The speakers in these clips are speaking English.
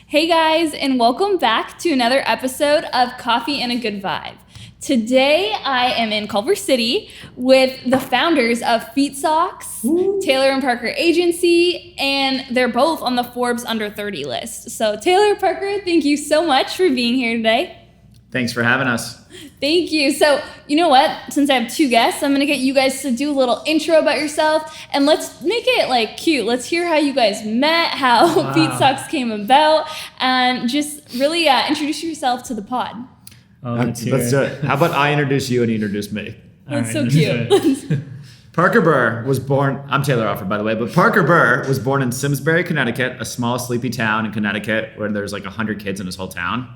Hey guys, and welcome back to another episode of Coffee and a Good Vibe. Today I am in Culver City with the founders of FEAT Socks, Tayor and Parker Agency, and they're both on the Forbes under 30 list. So Tayor, Parker, thank you so much for being here today. Thanks for having us. Thank you. So, you know what? Since I have two guests, I'm going to get you guys to do a little intro about yourself, and let's make it like cute. Let's hear how you guys met, how FEAT Socks came about, and just really introduce yourself to the pod. Let's do it. How about I introduce you and you introduce me? That's so cute. Parker Burr was born, I'm Taylor Offer, by the way, but Parker Burr was born in Simsbury, Connecticut, a small, sleepy town in Connecticut where there's like 100 kids in his whole town.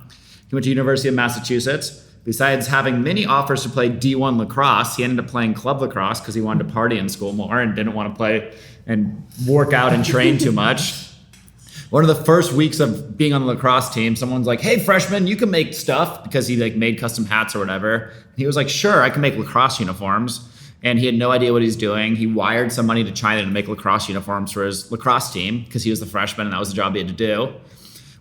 He went to University of Massachusetts. Besides having many offers to play D1 lacrosse, he ended up playing club lacrosse because he wanted to party in school more and didn't want to play and work out and train too much. One of the first weeks of being on the lacrosse team, someone's like, "Hey, freshman, you can make stuff," because he like made custom hats or whatever. He was like, "Sure, I can make lacrosse uniforms." And he had no idea what he's doing. He wired some money to China to make lacrosse uniforms for his lacrosse team because he was the freshman and that was the job he had to do.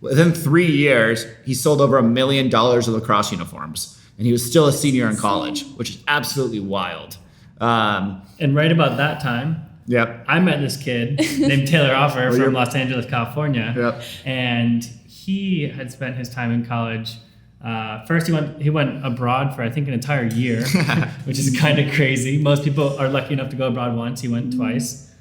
Within 3 years, he sold over $1 million of lacrosse uniforms, and he was still a senior in college, which is absolutely wild. And right about that time, I met this kid named Taylor Offer from Los Angeles, California, and he had spent his time in college. First, he went abroad for I think an entire year, which is kind of crazy. Most people are lucky enough to go abroad once. He went twice.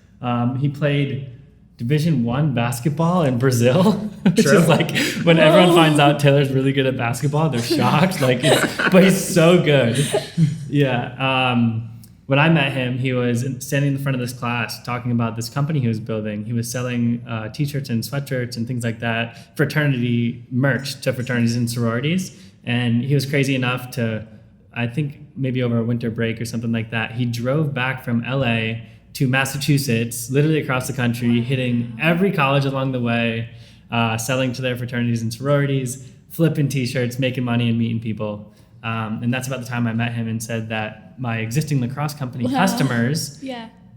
He played Division I basketball in Brazil, which is like when everyone finds out Taylor's really good at basketball, they're shocked. But he's so good. When I met him, he was standing in the front of this class talking about this company he was building. He was selling t-shirts and sweatshirts and things like that, fraternity merch to fraternities and sororities. And he was crazy enough to, I think maybe over a winter break or something like that, he drove back from LA to Massachusetts, literally across the country, hitting every college along the way, selling to their fraternities and sororities, flipping t-shirts, making money and meeting people. And that's about the time I met him and said that my existing lacrosse company customers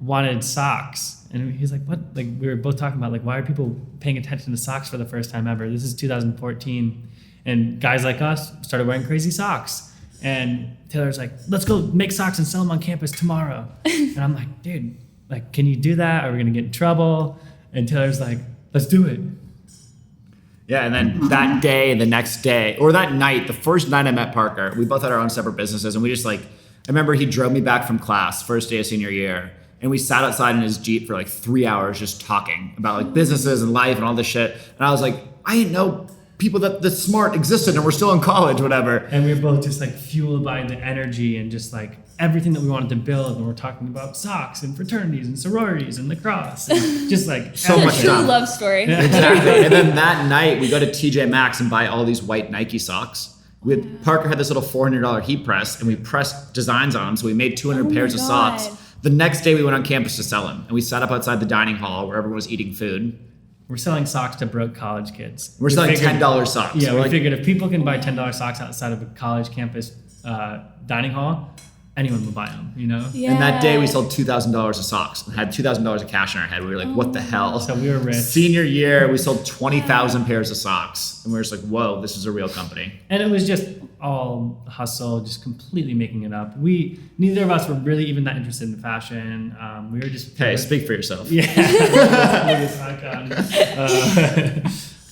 wanted socks. And he's like, what? Like we were both talking about, like, why are people paying attention to socks for the first time ever? This is 2014. And guys like us started wearing crazy socks. And Taylor's like, let's go make socks and sell them on campus tomorrow. And I'm like, dude, like, can you do that? Are we going to get in trouble? And Taylor's like, let's do it. Yeah, and then that day, the next day, or that night, the first night I met Parker, we both had our own separate businesses, and we just I remember he drove me back from class, first day of senior year, and we sat outside in his Jeep for like 3 hours just talking about like businesses and life and all this shit. And I was like, I didn't know people that smart existed and we're still in college, whatever. And we were both just like fueled by the energy and just like everything that we wanted to build. And we're talking about socks and fraternities and sororities and lacrosse and just like so much true love story. Exactly. And then that night we go to TJ Maxx and buy all these white Nike socks. Parker had this little $400 heat press and we pressed designs on them. So we made 200 pairs of socks. The next day we went on campus to sell them and we sat up outside the dining hall where everyone was eating food. We're selling socks to broke college kids. We're selling $10 socks. Yeah, we figured if people can buy $10 socks outside of a college campus dining hall, anyone will buy them, you know? Yeah. And that day we sold $2,000 of socks and had $2,000 of cash in our head. We were like, what the hell? So we were rich. Senior year, we sold 20,000 pairs of socks. And we were just like, whoa, this is a real company. And it was just all hustle, just completely making it up. Neither of us were really even that interested in fashion. We were just... Hey, speak for yourself. Yeah.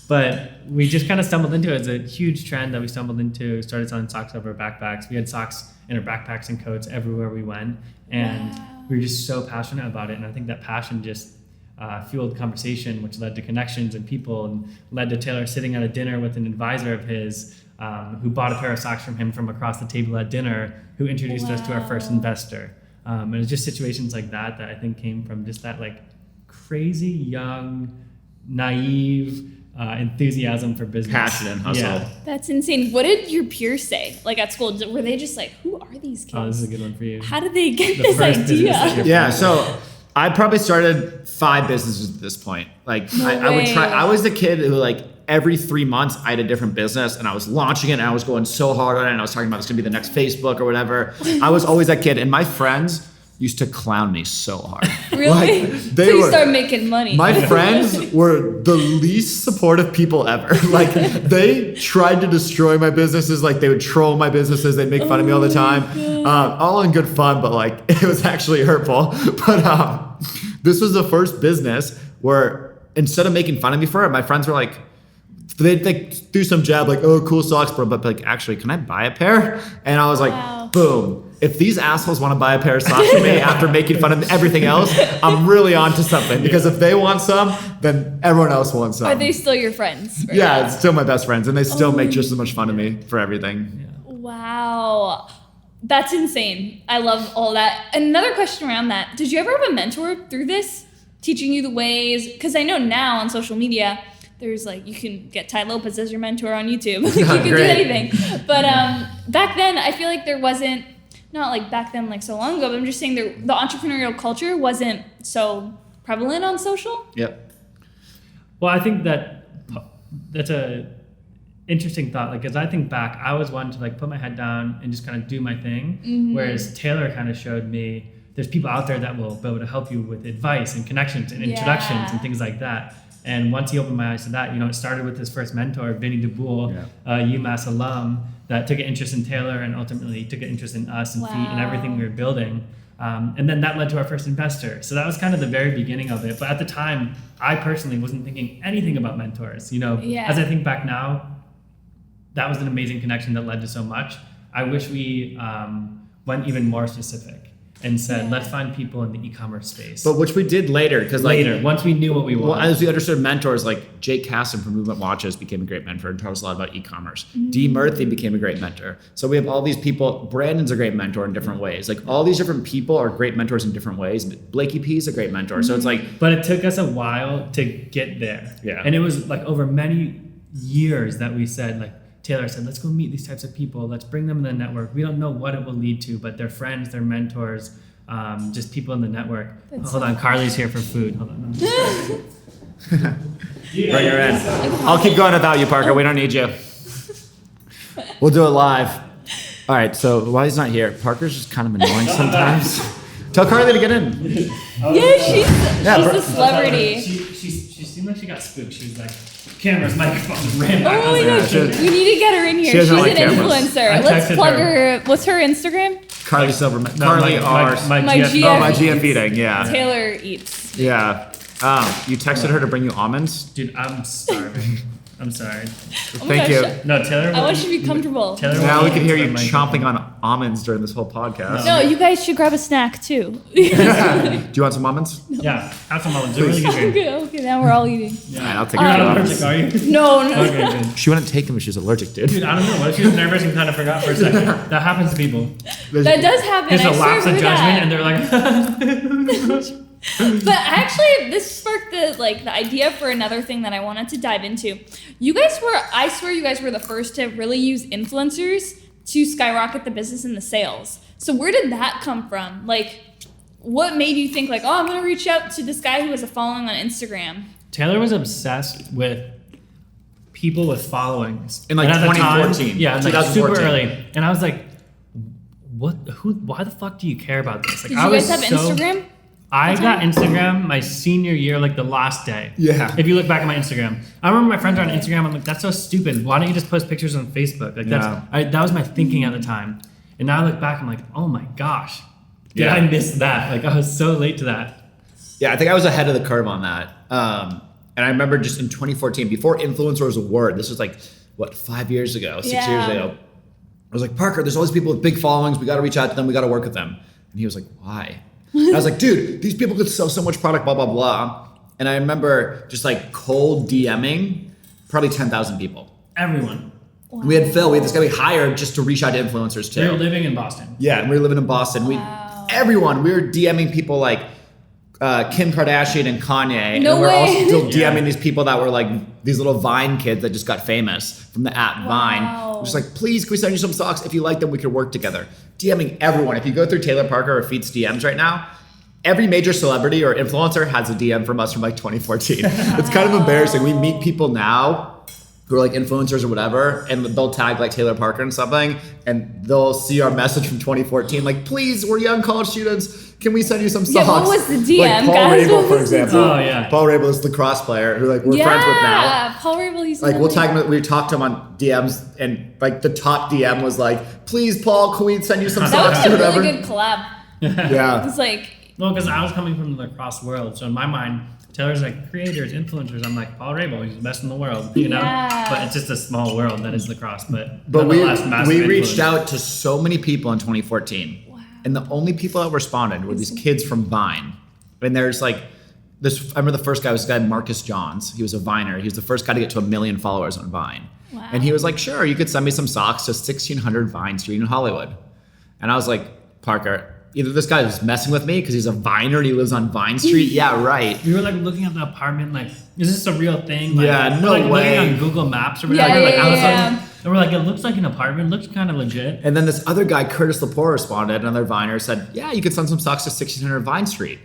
But we just kind of stumbled into it. It's a huge trend that we stumbled into. Started selling socks over backpacks. We had socks in our backpacks and coats everywhere we went. And we were just so passionate about it. And I think that passion just fueled conversation, which led to connections and people, and led to Taylor sitting at a dinner with an advisor of his who bought a pair of socks from him from across the table at dinner, who introduced us to our first investor. And it's just situations like that I think came from just that like crazy young, naive enthusiasm for business. Passion and hustle. Yeah. That's insane. What did your peers say? Like at school, were they just like, who are these kids? Oh, this is a good one for you. How did they get this idea? Yeah, so I probably started 5 businesses at this point. Like I was the kid who like every 3 months I had a different business and I was launching it and I was going so hard on it and I was talking about it's gonna be the next Facebook or whatever. I was always that kid. And my friends used to clown me so hard. Really? They so you were, start making money. my friends were the least supportive people ever. Like they tried to destroy my businesses. Like they would troll my businesses. They'd make fun of me all the time. All in good fun, but like it was actually hurtful. But this was the first business where instead of making fun of me for it, my friends were like, they'd do some jab like, oh, cool socks, bro. But like, actually, can I buy a pair? And I was like, boom. If these assholes want to buy a pair of socks from me after making fun of everything else, I'm really onto something. Because if they want some, then everyone else wants some. Are they still your friends? Right yeah, now? it's still my best friends. And they still make just as much fun of me for everything. Yeah. Wow. That's insane. I love all that. Another question around that. Did you ever have a mentor through this? Teaching you the ways? Because I know now on social media, there's like, you can get Ty Lopez as your mentor on YouTube. You can do anything. But back then, I feel like there wasn't, not like back then, like so long ago, but I'm just saying the entrepreneurial culture wasn't so prevalent on social. Yep. Well, I think that's a interesting thought. Like, as I think back, I was one to like put my head down and just kind of do my thing. Whereas Taylor kind of showed me there's people out there that will be able to help you with advice and connections and introductions and things like that. And once he opened my eyes to that, it started with his first mentor, Vinny DeBoule, UMass alum, that took an interest in Taylor and ultimately took an interest in us and FEAT and everything we were building. And then that led to our first investor. So that was kind of the very beginning of it. But at the time, I personally wasn't thinking anything about mentors. As I think back now, that was an amazing connection that led to so much. I wish we went even more specific and said, let's find people in the e-commerce space. But which we did later, because once we knew what we wanted. Well, as we understood mentors, like Jake Casson from Movement Watches became a great mentor and taught us a lot about e-commerce. Dee Murphy became a great mentor. So we have all these people. Brandon's a great mentor in different ways. Like all these different people are great mentors in different ways. Blakey P's a great mentor. So it's like, but it took us a while to get there. Yeah. And it was like over many years that we said, like, Taylor said, let's go meet these types of people. Let's bring them in the network. We don't know what it will lead to, but they're friends, they're mentors, just people in the network. Hold on, Carly's here for food. Hold on. bring her in. I'll keep going without you, Parker. We don't need you. We'll do it live. All right, so while he's not here, Parker's just kind of annoying sometimes. Tell Carly to get in. She's a celebrity. She seemed like she got spooked. She was like, cameras, microphones, ran back. Oh my gosh, we need to get her in here. She's like an cameras. influencer. Let's plug her. What's her Instagram? Carly Silverman. No, Carly my GF. Oh, my GF eating, yeah. Taylor eats. Yeah. You texted her to bring you almonds? Dude, I'm starving. I'm sorry. Thank you. No, Taylor. I want you to be comfortable. Now we can hear you chomping on almonds during this whole podcast. No, you guys should grab a snack too. Do you want some almonds? Yeah, have some almonds. They're really good. Okay, now we're all eating. Yeah. All right, I'll take You're your not almonds. allergic, are you? No. Okay, good. She wouldn't take them if she was allergic, dude. Dude, I don't know. What if she was nervous and kind of forgot for a second? That happens to people. That does happen. There's a lapse of judgment, and that. they're like. But actually, this sparked the idea for another thing that I wanted to dive into. I swear you guys were the first to really use influencers to skyrocket the business and the sales. So where did that come from? Like, what made you think like, oh, I'm going to reach out to this guy who has a following on Instagram? Taylor was obsessed with people with followings. In like 2014. Yeah, like 2014. super early. And I was like, why the fuck do you care about this? Like, Did you guys have Instagram? I got Instagram my senior year, like the last day. Yeah. If you look back at my Instagram, I remember my friends were on Instagram. I'm like, that's so stupid. Why don't you just post pictures on Facebook? Like that was my thinking at the time. And now I look back, I'm like, oh my gosh, did I miss that? Like I was so late to that. Yeah, I think I was ahead of the curve on that. And I remember just in 2014, before influencer was a word, this was like, 5 years ago, 6 years ago. I was like, Parker, there's all these people with big followings. We got to reach out to them. We got to work with them. And he was like, why? And I was like, dude, these people could sell so much product, blah, blah, blah. And I remember just like cold DMing probably 10,000 people. Everyone. Wow. We had Phil, we had this guy we hired just to reach out to influencers too. They were living in Boston. Yeah, and we were living in Boston. Wow. We were DMing people like Kim Kardashian and Kanye. No and we're way. also still DMing these people that were like these little Vine kids that just got famous from the app Vine. We're just like, please, can we send you some socks? If you like them, we could work together. DMing everyone. If you go through Taylor Parker or FEAT's DMs right now, every major celebrity or influencer has a DM from us from like 2014. It's kind of embarrassing. We meet people now who are like influencers or whatever, and they'll tag like Taylor Parker and something, and they'll see our message from 2014, like, please, we're young college students. can we send you some socks? Yeah, what was the DM, like Paul guys? Rabel, What for was the example. DM? Oh, yeah. Paul Rabel is the lacrosse player who like we're friends with now. Yeah, Paul Rabel used to Like know we'll me. tag him. We talked to him on DMs, and like the top DM was like, "Please, Paul, can we send you some That socks would or be a whatever?" really good collab. Yeah. It's like, Well, because I was coming from the lacrosse world, so in my mind, Taylor's like creators, influencers. I'm like Paul Rabel, he's the best in the world, you know. Yeah. But it's just a small world that is lacrosse. But we nonetheless, massive reached influence. out to so many people in 2014, and the only people that responded were these kids from Vine. And there's like this. I remember the first guy was this guy Marcus Johns. He was a Viner. He was the first guy to get to 1 million followers on Vine. Wow. And he was like, "Sure, you could send me some socks to 1600 Vine Street in Hollywood." And I was like, "Parker, either this guy is messing with me because he's a Viner and he lives on Vine Street. Yeah, right." We were like looking at the apartment, like, is this a real thing? Like, Yeah, we're, no like, way. Looking on Google Maps or Yeah, whatever. like, yeah, I was yeah. like, and we're like, it looks like an apartment, looks kind of legit. And then this other guy, Curtis Lepore, responded, another Viner, said, "Yeah, you could send some socks to 1600 Vine Street."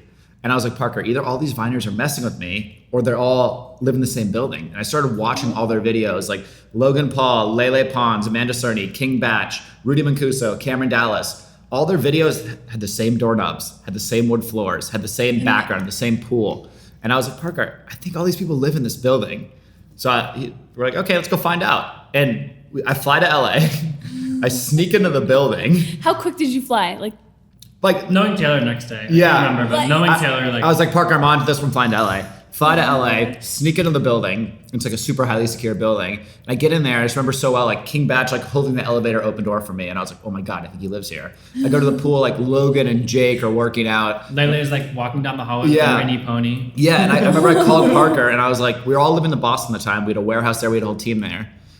And I was like, "Parker, either all these Viners are messing with me or they're all live in the same building." And I started watching all their videos, like Logan Paul, Lele Pons, Amanda Cerny, King Batch, Rudy Mancuso, Cameron Dallas. All their videos had the same doorknobs, had the same wood floors, had the same background, the same pool. And I was like, "Parker, I think all these people live in this building." So we're like, "Okay, let's go find out." And I fly to LA. I sneak into the building. how quick did you fly? Like, Knowing Taylor next day, Yeah. I can't remember, but Like- knowing Taylor, like, I was like, "Parker, I'm on to this one, flying to LA." Fly to LA, sneak into the building. It's like a super highly secure building. And I get in there, I just remember so well, like King Batch, like holding the elevator open door for me. And I was like, "Oh my God, I think he lives here." I go to the pool, like Logan and Jake are working out. Lele is like walking down the hallway Yeah. with a mini pony. Yeah, and I remember I called Parker and I was like, we were all living in Boston at the time. We had a warehouse there, we had a whole team there.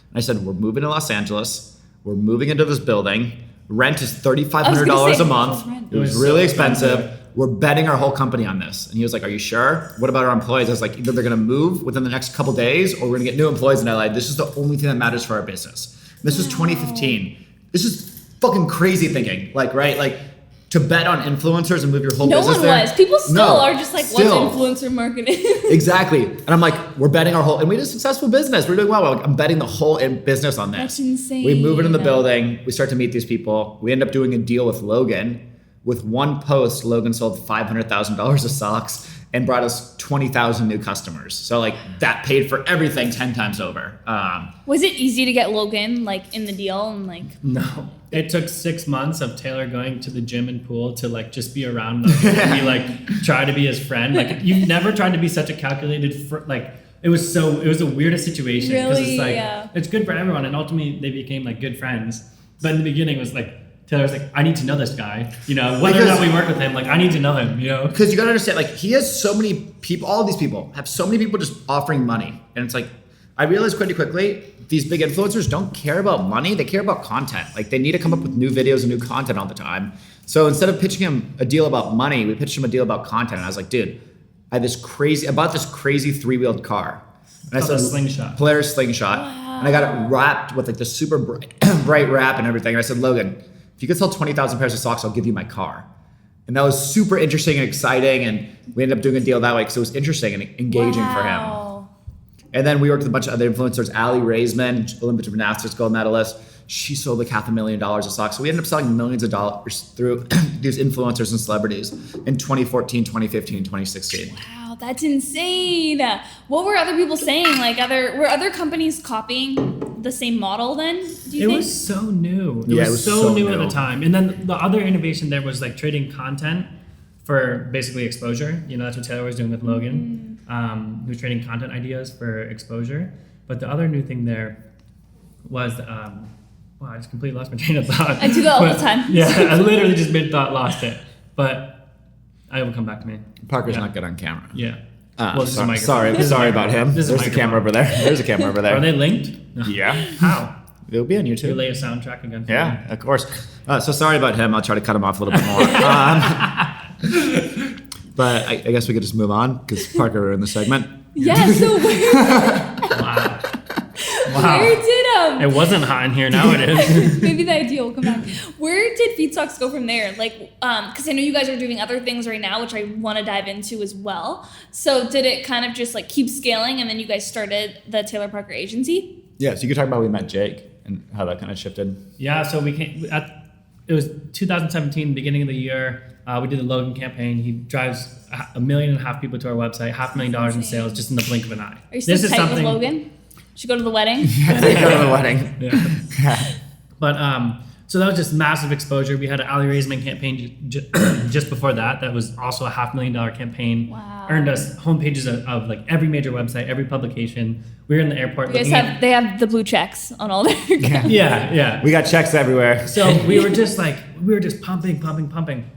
And I said, "We're moving to Los Angeles. We're moving into this building. Rent is $3,500 a month. rent. It was It was really so expensive. expensive. We're betting our whole company on this." And he was like, "Are you sure? What about our employees?" I was like, "Either they're gonna move within the next couple days or we're gonna get new employees in LA. This is the only thing that matters for our business." And this was 2015. This is fucking crazy thinking. Like, right? Like to bet on influencers and move your whole No business one there. was. People still No, are just like, still. what's influencer marketing? Exactly. And I'm like, we're betting our whole, and we had a successful business. We're doing well. We're like, I'm betting the whole business on this. That's insane. We move it in the building. We start to meet these people. We end up doing a deal with Logan. With one post, Logan sold $500,000 of socks and brought us 20,000 new customers. So like that paid for everything 10 times over. Was it easy to get Logan like in the deal and like? No. It took 6 months of Taylor going to the gym and pool to like just be around us and be like try to be his friend. Like you've never tried to be such a calculated like it was the weirdest situation because Really? it's like Yeah. it's good for everyone and ultimately they became like good friends. But in the beginning it was like Taylor's like, "I need to know this guy, you know, whether or not we work with him, like I need to know him, you know." Because you gotta understand, like he has so many people, all of these people have so many people just offering money. And it's like, I realized pretty quickly, these big influencers don't care about money, they care about content. Like they need to come up with new videos and new content all the time. So instead of pitching him a deal about money, we pitched him a deal about content. And I was like, "Dude, I bought this crazy 3-wheeled car." And I Oh, the slingshot. Polaris slingshot. And I got it wrapped with like the super bright wrap and everything. And I said, "Logan, if you could sell 20,000 pairs of socks, I'll give you my car." And that was super interesting and exciting. And we ended up doing a deal that way because it was interesting and engaging for him. Wow. And then we worked with a bunch of other influencers. Aly Raisman, Olympic gymnastics gold medalist. She sold like $500,000 of socks. So we ended up selling millions of dollars through these influencers and celebrities in 2014, 2015, 2016. Wow, that's insane. What were other people saying? Like were other companies copying the same model then? Do you It think? was so new. Yeah, It was so new at new. the time. And then the other innovation there was like trading content for basically exposure. You know, that's what Taylor was doing with Logan. He was trading content ideas for exposure. But the other new thing there was, wow, I just completely lost my train of thought. I do that all But, the time. Yeah, I literally just mid-thought lost it. But I will come back to me. Parker's Yeah. not good on camera. Yeah. Well, this is a microphone. This is a sorry about microphone. him. This is a There's a camera over microphone. there. There's a camera over there. Are they linked? No. Yeah. How? It'll be on You YouTube. lay a soundtrack against Yeah, of course. So sorry about him. I'll try to cut him off a little bit more. But I guess we could just move on because Parker ruined the segment. Yeah, so Wow. Wow. where did It wasn't hot in here, now it is. maybe the idea will come back. Where did FEAT Socks go from there? Like, because I know you guys are doing other things right now, which I want to dive into as well. So did it kind of just like keep scaling, and then you guys started the Taylor Parker agency? Yeah, so you could talk about when we met Jake and how that kind of shifted. Yeah, so we came it was 2017, beginning of the year. We did the Logan campaign. He drives 1.5 million people to our website, $500,000 in sales just in the blink of an eye. Are you still tight with Logan? Should go to the wedding? Yeah, they go to the wedding. Yeah. But so that was just massive exposure. We had an Aly Raisman campaign just before that. That was also a $500,000 campaign. Wow. Earned us homepages of like every major website, every publication. We were in the airport. They have the blue checks on all their. Yeah. We got checks everywhere. So we were just pumping.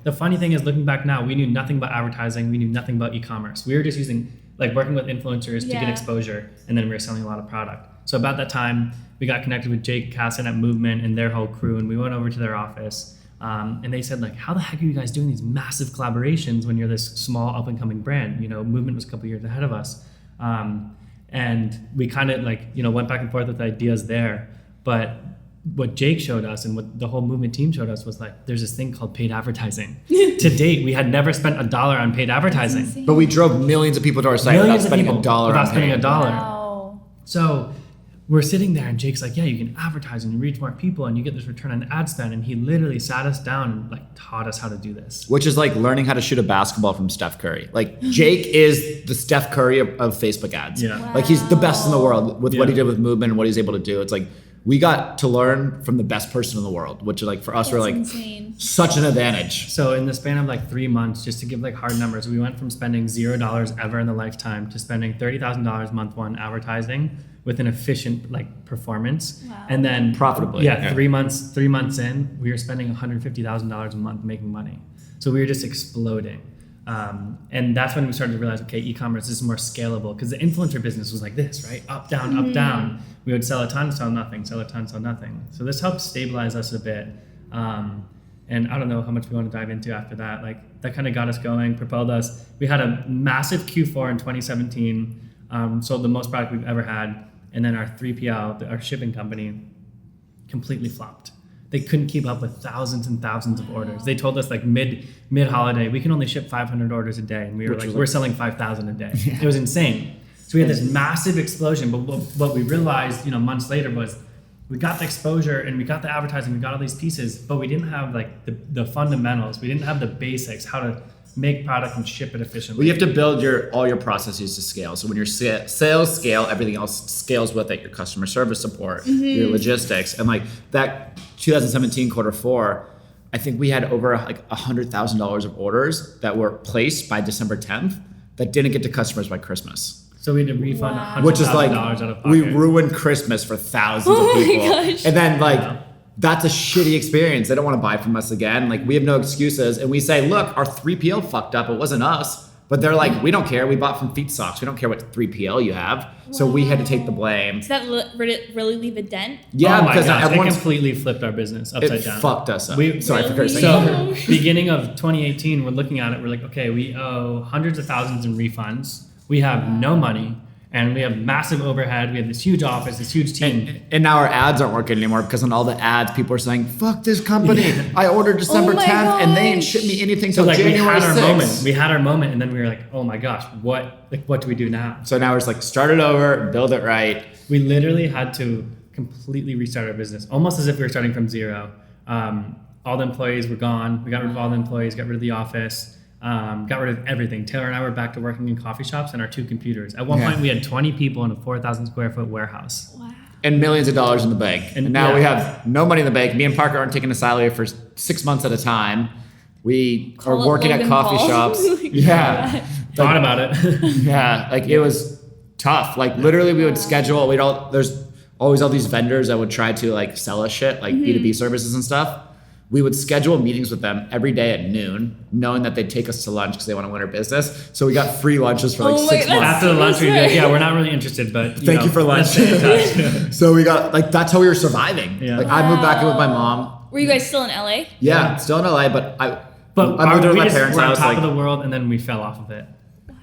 The funny thing is, looking back now, we knew nothing about advertising. We knew nothing about e-commerce. We were just working with influencers to get exposure, and then we were selling a lot of product. So about that time, we got connected with Jake Casson at Movement and their whole crew, and we went over to their office. And they said, like, how the heck are you guys doing these massive collaborations when you're this small up-and-coming brand? You know, Movement was a couple years ahead of us. And we kind of went back and forth with ideas there. But what Jake showed us and what the whole Movement team showed us was like, there's this thing called paid advertising. To date, we had never spent $1 on paid advertising. But we drove millions of people to our site without spending $1 on $1. Wow. So we're sitting there and Jake's like, yeah, you can advertise and you reach more people and you get this return on ad spend. And he literally sat us down and like taught us how to do this. Which is like learning how to shoot a basketball from Steph Curry. Like Jake is the Steph Curry of Facebook ads. Yeah. Wow. Like he's the best in the world with what he did with Movement and what he's able to do. It's like, we got to learn from the best person in the world, which like for us, we're like insane. Such an advantage. So in the span of like 3 months, just to give like hard numbers, we went from spending $0 ever in the lifetime to spending $30,000 month one advertising with an efficient like performance. Wow. And then profitably. 3 months in, we were spending $150,000 a month making money. So we were just exploding. And that's when we started to realize, okay, e-commerce is more scalable, because the influencer business was like this, right? Up, down, up, down. We would sell a ton, sell nothing, sell a ton, sell nothing. So this helped stabilize us a bit. And I don't know how much we want to dive into after that. Like that kind of got us going, propelled us. We had a massive Q4 in 2017, sold the most product we've ever had. And then our 3PL, our shipping company, completely flopped. They couldn't keep up with thousands and thousands of orders. They told us like mid holiday, we can only ship 500 orders a day. And we were like, we're selling 5,000 a day. Yeah. It was insane. So we had this massive explosion. But what we realized, months later was we got the exposure and we got the advertising, we got all these pieces, but we didn't have like the fundamentals. We didn't have the basics, how to make product and ship it efficiently. Well, you have to build all your processes to scale. So when your sales scale, everything else scales with it. Your customer service support, your logistics, and like that 2017 Q4, I think we had over like $100,000 of orders that were placed by December 10th that didn't get to customers by Christmas. So we had to refund $100,000 which is like out of pocket. we ruined Christmas for thousands of people. Oh my gosh. And then like that's a shitty experience. They don't want to buy from us again. Like we have no excuses. And we say, look, our 3PL fucked up. It wasn't us. But they're like, we don't care. We bought from FEAT Socks. We don't care what 3PL you have. Wow. So we had to take the blame. Does that really leave a dent? Yeah, because it completely flipped our business upside down. It fucked us up. Sorry for cursing. So beginning of 2018, we're looking at it. We're like, okay, we owe hundreds of thousands in refunds. We have no money. And we have massive overhead. We have this huge office, this huge team. And now our ads aren't working anymore because on all the ads, people are saying, fuck this company. Yeah. I ordered December 10th and they didn't ship me anything till January 6th. We had our moment and then we were like, oh my gosh, what do we do now? So now we're just like, start it over, build it right. We literally had to completely restart our business, almost as if we were starting from zero. All the employees were gone. We got rid of all the employees, got rid of the office. Got rid of everything. Taylor and I were back to working in coffee shops and our 2 computers. At one point, we had 20 people in a 4,000 square foot warehouse. Wow. And millions of dollars in the bank. And now we have no money in the bank. Me and Parker aren't taking a salary for 6 months at a time. We are working at coffee shops. Thought about it. Yeah, like it was tough. Like literally we would schedule, there's always all these vendors that would try to like sell us shit, like B2B services and stuff. We would schedule meetings with them every day at noon, knowing that they'd take us to lunch because they want to win our business. So we got free lunches for 6 months. After the lunch, we'd be like, we're not really interested, but thank you for lunch. So we got like, that's how we were surviving. Yeah. Like I moved back in with my mom. Were you guys still in LA? Yeah, still in LA, but I moved in with my parents' house. On top of the world, and then we fell off of it.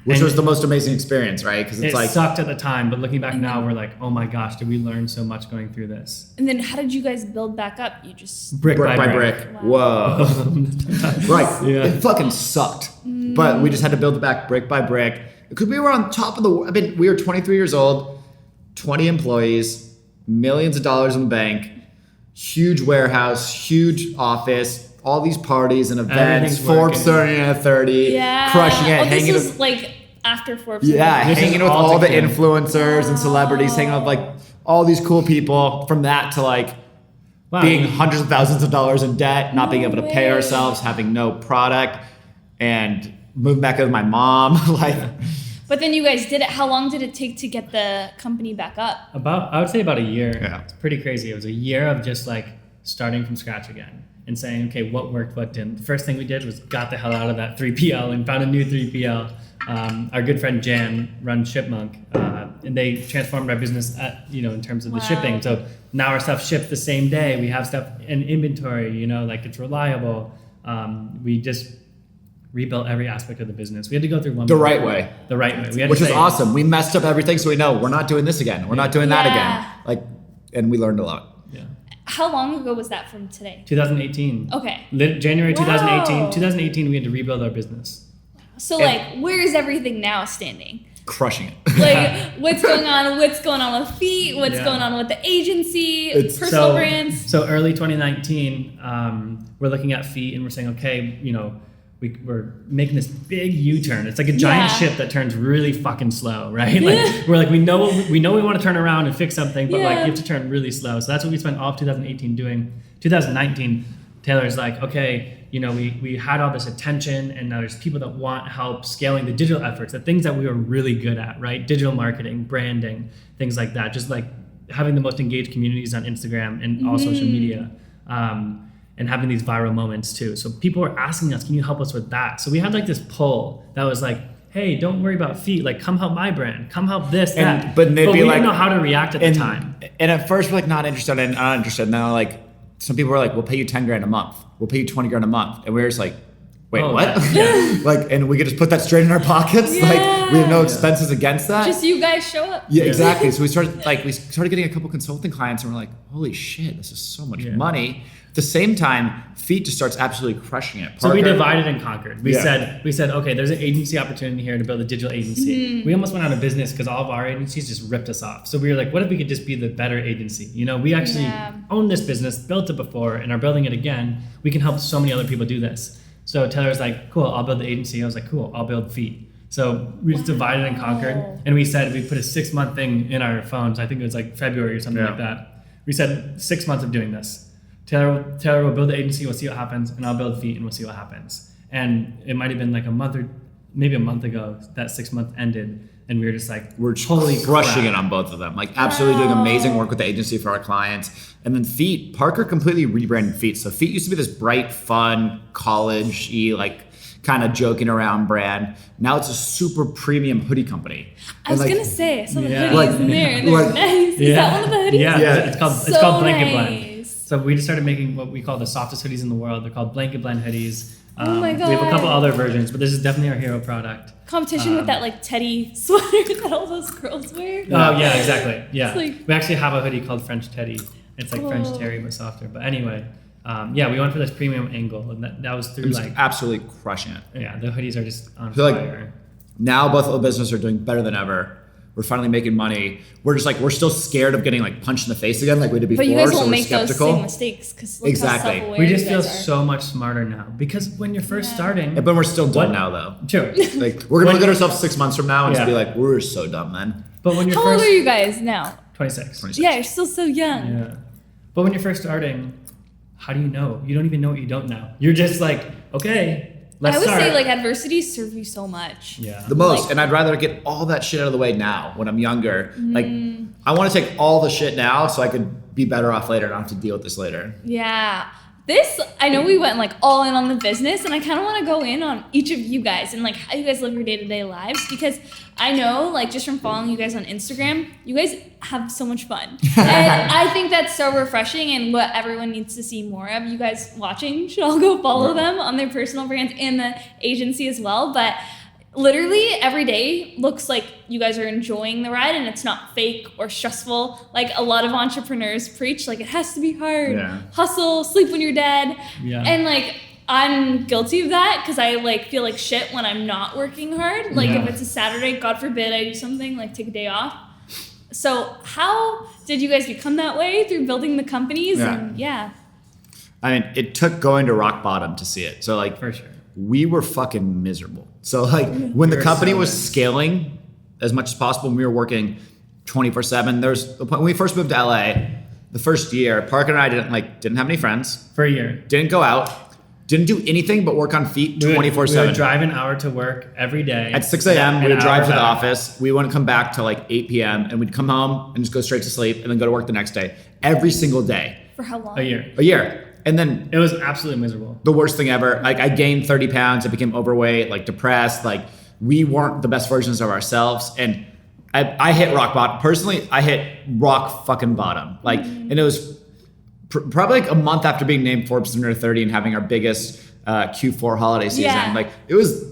Which was the most amazing experience, right? Because it's like sucked at the time, but looking back now, we're like, oh my gosh, did we learn so much going through this? And then how did you guys build back up? You just brick by brick. Wow. Whoa. Right. Yeah. It fucking sucked. But we just had to build it back brick by brick. Because we were on top of we were 23 years old, 20 employees, millions of dollars in the bank. huge warehouse, huge office, all these parties and events, Everything's Forbes working. 30 and 30, Yeah. crushing it, Oh, this hanging was with, like after Forbes. yeah, This is hanging with all all the together. influencers and celebrities, hanging with like all these cool people. From that to like Wow. being hundreds of thousands of dollars in debt, not being able to pay way. ourselves, having no product, and moving back with my mom. Like, But then you guys did it. How long did it take to get the company back up? I would say about a year. Yeah. It's pretty crazy. It was a year of just like starting from scratch again and saying, okay, what worked, what didn't. The first thing we did was got the hell out of that 3PL and found a new 3PL. Our good friend Jan runs Shipmonk, and they transformed our business in terms of the Wow. shipping. So now our stuff ships the same day. We have stuff in inventory, like it's reliable. We just rebuilt every aspect of the business. We had to go through one the right way. The right way. We had Which to is say, awesome. We messed up everything, so we know we're not doing this again. We're not doing that Yeah. again. Like, and we learned a lot. Yeah. How long ago was that from today? 2018. Okay. January 2018. Wow. 2018, we had to rebuild our business. So And- like, where is everything now standing? Crushing it. Like, what's going on? What's going on with FEAT? What's Yeah. going on with the agency? It's Personal brands? So early 2019, we're looking at FEAT and we're saying, okay, we're making this big U-turn. It's like a giant Yeah. ship that turns really fucking slow, right? Like we're like we know we want to turn around and fix something, but like Yeah. you have to turn really slow. So that's what we spent all of 2018 doing. 2019, Taylor's like, okay, we had all this attention and now there's people that want help scaling the digital efforts, the things that we were really good at, right? Digital marketing, branding, things like that. Just like having the most engaged communities on Instagram and all social media. And having these viral moments too. So people were asking us, can you help us with that? So we had like this poll that was like, hey, don't worry about FEAT. Like, come help my brand. Come help this, that. But they'd be we like- didn't know how to react at the time. And at first we're like not interested and not interested. And then like some people were like, we'll pay you 10 grand a month. We'll pay you 20 grand a month. And we were just like, wait, Oh, what? yeah. Like, and we could just put that straight in our pockets. Like we have no expenses against that. Just you guys show up. Yeah, exactly. So we started getting a couple consulting clients and we're like, holy shit, this is so much Yeah. money. At the same time, FEAT just starts absolutely crushing it. So we Parker- divided and conquered. We Yeah. said, okay, there's an agency opportunity here to build a digital agency. We almost went out of business because all of our agencies just ripped us off. So we were like, what if we could just be the better agency? We actually Yeah. own this business, built it before, and are building it again. We can help so many other people do this. So Taylor's like, cool, I'll build the agency. I was like, cool, I'll build FEAT. So we just divided and conquered. And we said, we put a 6-month thing in our phones. I think it was like February or something Yeah. like that. We said 6 months of doing this. Taylor will build the agency, we'll see what happens, and I'll build FEAT and we'll see what happens. And it might have been like a month ago that 6 month ended, and we were just like, We're holy crushing crap. it on both of them. Like absolutely doing amazing work with the agency for our clients. And then FEAT, Parker completely rebranded FEAT. So FEAT used to be this bright, fun, college-y, like kind of joking around brand. Now it's a super premium hoodie company. I was And, like, gonna say, I saw the Yeah. hoodies Like- in there. And they're like- nice. Is that one of the hoodies? Yeah, Yeah. it's called So Blanket nice. Blend. So we just started making what we call the softest hoodies in the world. They're called Blanket Blend hoodies. Oh my We have a couple God. other versions, but this is definitely our hero product. Competition with that like Teddy sweater that all those girls wear. Oh yeah, exactly. Yeah, It's like- we actually have a hoodie called French Teddy. It's like French Oh. Terry but softer. But anyway, we went for this premium angle, and that was through It's like absolutely crushing it. the hoodies are just on feel like- fire. Now both of the businesses are doing better than ever. We're finally making money. We're still scared of getting like punched in the face again like we did before. But you guys so won't we're make those skeptical. same mistakes because look Exactly. how self-aware We just you feel guys are. so much smarter now because when you're first Yeah. starting, But we're still dumb What? now though. true. Like we're gonna look at ourselves 6 months from now and just Yeah. be like, we're so dumb then. But when you're How first old are you guys now? 26. 26. Yeah, you're still so young. Yeah. But when you're first starting, how do you know? You don't even know what you don't know. You're just like, okay, let's I would start. say like adversity serve you so much. yeah. The most. Like- And I'd rather get all that shit out of the way now when I'm younger. Like Mm. I want to take all the shit now so I could be better off later and not have to deal with this later. Yeah. This, I know we went like all in on the business, and I kind of want to go in on each of you guys and like how you guys live your day-to-day lives, because I know like just from following you guys on Instagram, you guys have so much fun. And I think that's so refreshing and what everyone needs to see more of. You guys watching should all go follow them on their personal brands and the agency as well. But literally every day looks like you guys are enjoying the ride and it's not fake or stressful. Like a lot of entrepreneurs preach, like it has to be hard, Yeah. hustle, sleep when you're dead. Yeah. And like I'm guilty of that because I like feel like shit when I'm not working hard. Like Yeah. if it's a Saturday, God forbid I do something like take a day off. So how did you guys become that way? Through building the companies? Yeah. I mean, it took going to rock bottom to see it. So like, For sure. we were fucking miserable. So like when the company was scaling as much as possible, and we were working 24/7, there's when we first moved to LA, the first year, Parker and I didn't have any friends. For a year. Didn't go out. Didn't do anything but work on FEAT 24/7. We would drive an hour to work every day. At 6 a.m., we would drive to the office. We wouldn't come back till like 8 p.m. and we'd come home and just go straight to sleep and then go to work the next day. Every single day. For how long? A year. A year. And then It was absolutely miserable. the worst thing ever. Like I gained 30 pounds. I became overweight, like depressed. Like we weren't the best versions of ourselves. And I hit rock bottom. Personally, I hit rock fucking bottom. Like, and it was probably like a month after being named Forbes under 30 and having our biggest Q4 holiday season. Yeah. Like it was,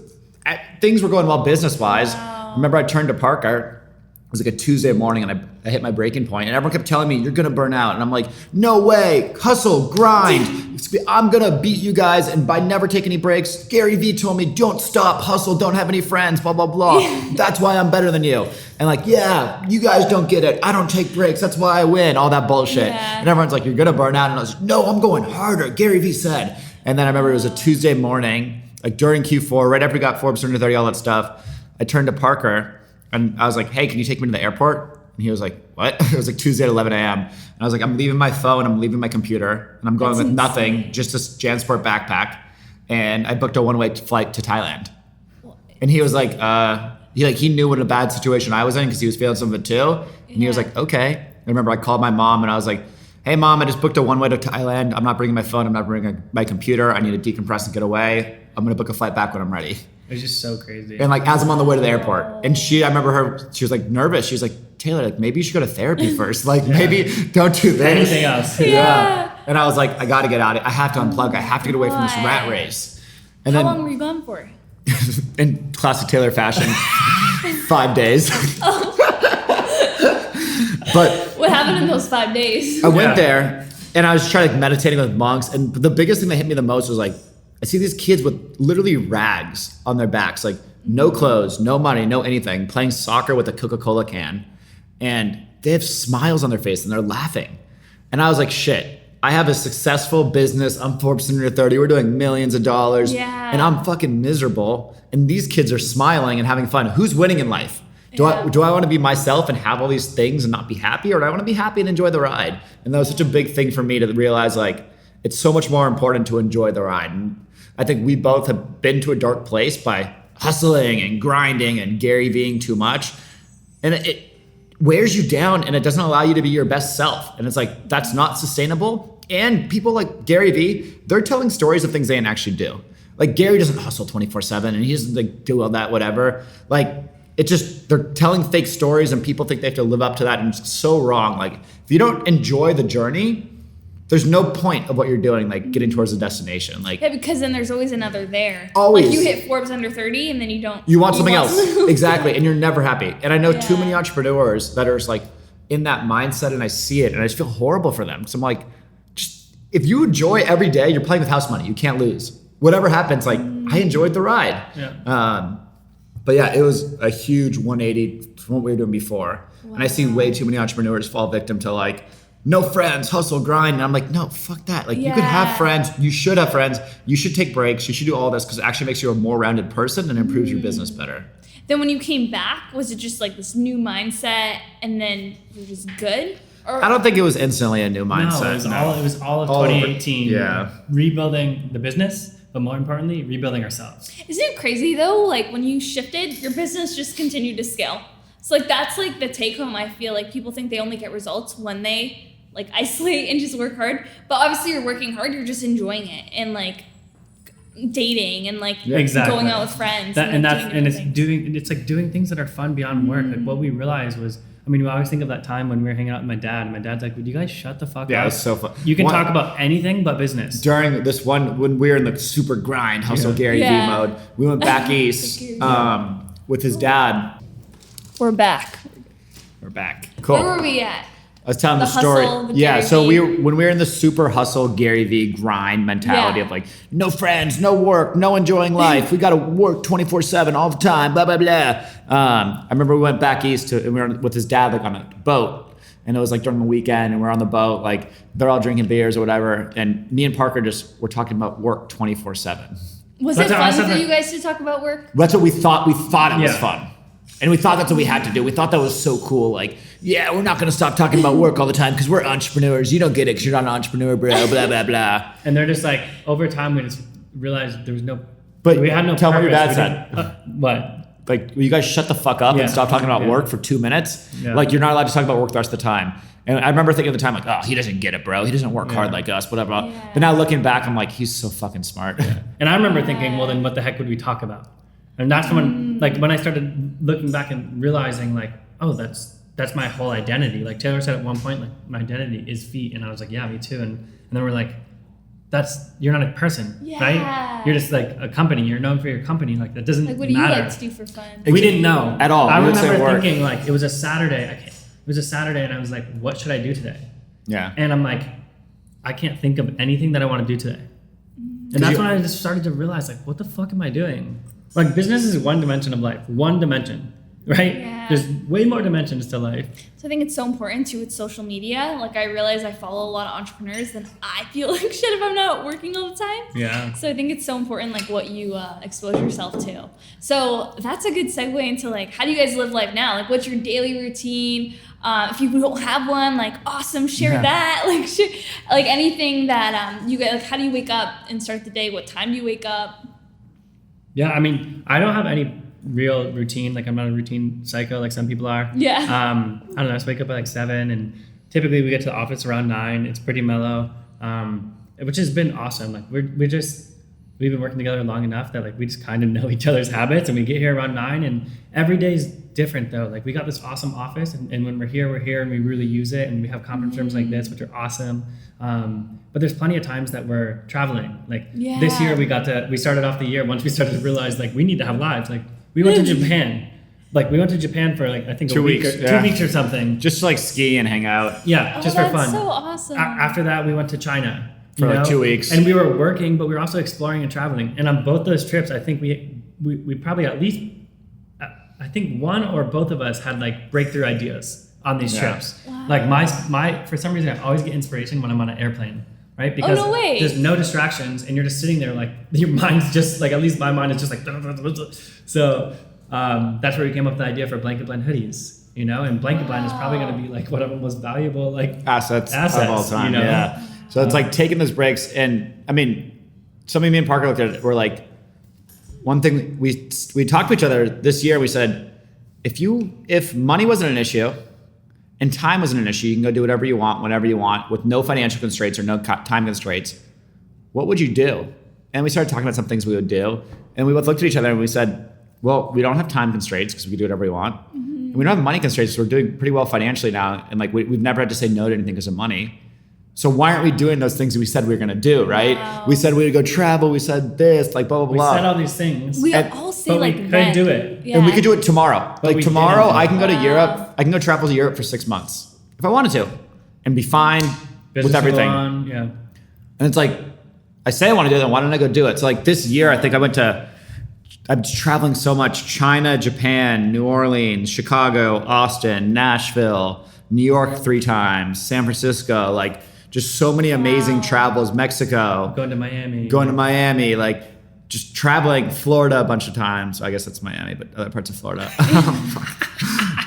things were going well business wise. Remember I turned to Parker. It was like a Tuesday morning and I hit my breaking point and everyone kept telling me, you're going to burn out. And I'm like, no way, hustle, grind. I'm going to beat you guys. And by never taking any breaks, Gary Vee told me, don't stop, hustle, don't have any friends, blah, blah, blah. That's why I'm better than you. And like, yeah, you guys don't get it. I don't take breaks. That's why I win. All that bullshit. Yeah. And everyone's like, you're going to burn out. And I was like, no, I'm going harder. Gary Vee said. And then I remember it was a Tuesday morning, like during Q4, right after we got Forbes under 30, all that stuff. I turned to Parker and I was like, hey, can you take me to the airport? And he was like, what? It was like Tuesday at 11 a.m. And I was like, I'm leaving my phone, I'm leaving my computer, and I'm going with nothing, just a JanSport backpack. And I booked a one-way flight to Thailand. And he was like, he knew what a bad situation I was in because he was feeling some of it too. And he was like, okay. I remember I called my mom and I was like, hey mom, I just booked a one-way to Thailand. I'm not bringing my phone, I'm not bringing my computer. I need to decompress and get away. I'm gonna book a flight back when I'm ready. It was just so crazy. And like as I'm on the way to the airport, and I remember her, she was like nervous. She was like, Taylor, like maybe you should go to therapy first. Like maybe don't do this. Anything else. Yeah. And I was like, I gotta get out of it. I have to unplug. I have to get away from this rat race. And How then long were you gone for? in classic Taylor fashion, 5 days. But What happened in those 5 days? I went there and I was trying like meditating with monks. And the biggest thing that hit me the most was like, I see these kids with literally rags on their backs, like no clothes, no money, no anything, playing soccer with a Coca-Cola can. And they have smiles on their face and they're laughing. And I was like, shit, I have a successful business. I'm Forbes under 30. We're doing millions of dollars. Yeah. And I'm fucking miserable. And these kids are smiling and having fun. Who's winning in life? Do I want to be myself and have all these things and not be happy? Or do I want to be happy and enjoy the ride? And that was such a big thing for me to realize, like, it's so much more important to enjoy the ride. And I think we both have been to a dark place by hustling and grinding and Gary Veeing too much. And it wears you down and it doesn't allow you to be your best self. And it's like, that's not sustainable. And people like Gary Vee, they're telling stories of things they didn't actually do. Like Gary doesn't hustle 24/7 and he doesn't like do all that, whatever. Like it just, they're telling fake stories and people think they have to live up to that. And it's so wrong. Like if you don't enjoy the journey, there's no point of what you're doing, like getting towards the destination. Like Yeah, because then there's always another there. Always. Like you hit Forbes under 30 and then you don't. you want something else. Exactly. And you're never happy. And I know too many entrepreneurs that are just like in that mindset and I see it and I just feel horrible for them. So I'm like, just if you enjoy every day, you're playing with house money. You can't lose. Whatever happens, like I enjoyed the ride. Yeah. But yeah, it was a huge 180 from what we were doing before. Wow. And I see way too many entrepreneurs fall victim to like, no friends, hustle, grind. And I'm like, no, fuck that. Like you can have friends. You should have friends. You should take breaks. You should do all this because it actually makes you a more rounded person and improves your business better. Then when you came back, was it just like this new mindset and then you're just good? Or I don't think it was instantly a new mindset. No, it was all of All 2018. yeah. Rebuilding the business, but more importantly, rebuilding ourselves. Isn't it crazy though? Like when you shifted, your business just continued to scale. So like that's like the take home. I feel like people think they only get results when they like isolate and just work hard. But obviously you're working hard, you're just enjoying it and like dating and like going out with friends. It's like doing things that are fun beyond work. Like what we realized was, I mean, we always think of that time when we were hanging out with my dad, and my dad's like, would you guys shut the fuck up? Yeah, it was so fun. You can talk about anything but business. During this one, when we were in the super grind, hustle Gary Vee mode, we went back east with his dad. We're back. We're back. Cool. Where were we at? I was telling The the story. hustle, the Yeah. Gary So Vee. when we were in the super hustle Gary Vee grind mentality Yeah. of like, no friends, no work, no enjoying life. We got to work 24/7 all the time, blah, blah, blah. I remember we went back east and we were with his dad, like on a boat. And it was like during the weekend and we're on the boat, like they're all drinking beers or whatever. And me and Parker just were talking about work 24/7. Was That's it how I fun said for that- you guys to talk about work? That's what we thought. We thought it was Yeah. fun. And we thought that's what we had to do. We thought that was so cool. Like, yeah, we're not going to stop talking about work all the time because we're entrepreneurs. You don't get it because you're not an entrepreneur, bro, blah, blah, blah. And they're just like, over time, we just realized there was no. But we had no. tell me what your purpose. dad We didn't- what? Like, will you guys shut the fuck up Yeah. and stop talking about Yeah. work for 2 minutes? Yeah. Like, you're not allowed to talk about work the rest of the time. And I remember thinking at the time, like, oh, he doesn't get it, bro. He doesn't work hard Yeah. like us, whatever. Yeah. But now looking back, I'm like, he's so fucking smart. And I remember thinking, well, then what the heck would we talk about? And that's when, like, when I started looking back and realizing, like, oh, that's my whole identity. Like Taylor said at one point, like, my identity is FEAT, and I was like, yeah, me too. And then we're like, you're not a person, Yeah. right? You're just like a company. You're known for your company. Like that doesn't Like, what do you matter. like to do for fun? We didn't know At all. I We would say remember work. thinking like it was a Saturday. It was a Saturday, and I was like, what should I do today? Yeah. And I'm like, I can't think of anything that I want to do today. And that's when I just started to realize, like, what the fuck am I doing? Like, business is one dimension of life, one dimension, right? Yeah. There's way more dimensions to life. So I think it's so important too with social media. Like, I realize I follow a lot of entrepreneurs and I feel like shit if I'm not working all the time. Yeah. So I think it's so important, like, what you expose yourself to. So that's a good segue into, like, how do you guys live life now? Like, what's your daily routine? If you don't have one, like, awesome, share that. Like, like anything that you guys, like, how do you wake up and start the day? What time do you wake up? Yeah, I mean, I don't have any real routine. Like, I'm not a routine psycho like some people are. Yeah. I don't know. I just wake up at like 7, and typically we get to the office around 9. It's pretty mellow, which has been awesome. Like, we've been working together long enough that, like, we just kind of know each other's habits, and we get here around 9, and every day is different though. Like, we got this awesome office, and when we're here and we really use it, and we have conference rooms like this, which are awesome. But there's plenty of times that we're traveling. Like this year we started off the year, once we started to realize, like, we need to have lives. Like, we went to Japan. Like, we went to Japan for, like, I think 2 weeks, 2 weeks or something. Just to, like, ski and hang out. Yeah, just for that's fun. so awesome. After that, we went to China. For, like, 2 weeks. And we were working, but we were also exploring and traveling. And on both those trips, I think we probably at least, I think one or both of us had, like, breakthrough ideas on these trips. Wow. Like, my for some reason, I always get inspiration when I'm on an airplane, right? Because no way. there's no distractions, and you're just sitting there, like, your mind's just, like, at least my mind is just like, so that's where we came up with the idea for Blanket Blend hoodies. You know, and Blanket Blend is probably going to be, like, one of the most valuable, like, Assets of all time. you know? Yeah. So it's like taking those breaks. And I mean, something me and Parker looked at it, we're like, one thing we talked to each other this year, we said, if money wasn't an issue and time wasn't an issue, you can go do whatever you want, whenever you want, with no financial constraints or no time constraints, what would you do? And we started talking about some things we would do. And we both looked at each other and we said, well, we don't have time constraints because we can do whatever we want. And we don't have money constraints, so we're doing pretty well financially now. And, like, we've never had to say no to anything because of money. So why aren't we doing those things that we said we were going to do, right? Wow. We said we would go travel. We said this, like, blah, blah, We blah. said all these things. We And- all say, but we like, couldn't when. do it. Yeah. And we could do it tomorrow. Like, we tomorrow, didn't. I can go to Wow. Europe. I can go travel to Europe for 6 months if I wanted to and be fine Business with will everything. go on, yeah. And it's like, I say I want to do it, then why don't I go do it? So, like, this year, I think I'm traveling so much. China, Japan, New Orleans, Chicago, Austin, Nashville, New York 3 times, San Francisco, like, just so many amazing travels. Mexico, Going to Miami. going to Miami, like, just traveling. Florida a bunch of times. I guess that's Miami, but other parts of Florida.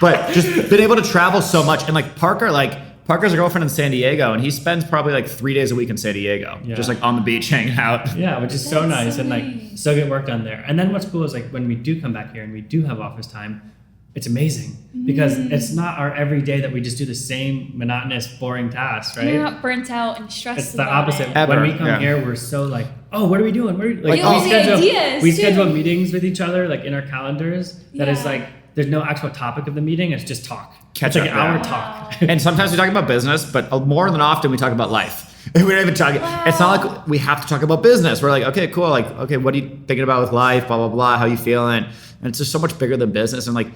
But just been able to travel so much. And, like, Parker's a girlfriend in San Diego, and he spends probably, like, 3 days a week in San Diego, Yeah. just, like, on the beach hanging out. Yeah, which is so That's nice so and, like, nice. so get work done there. And then what's cool is, like, when we do come back here and we do have office time, it's amazing because it's not our everyday that we just do the same monotonous, boring tasks, right? You're not burnt out and stressed It's the about opposite. it. Ever, When we come yeah. here, we're so like, oh, what are we doing? Like, all the ideas, we too. schedule meetings with each other, like, in our calendars. That is Yeah. like, there's no actual topic of the meeting. It's just talk. Catch it's like up, an hour yeah. talk. And sometimes we talk about business, but more than often we talk about life. We don't even talk. It's not like we have to talk about business. We're like, okay, cool. Like, okay, what are you thinking about with life? Blah, blah, blah. How you feeling? And it's just so much bigger than business. And, like,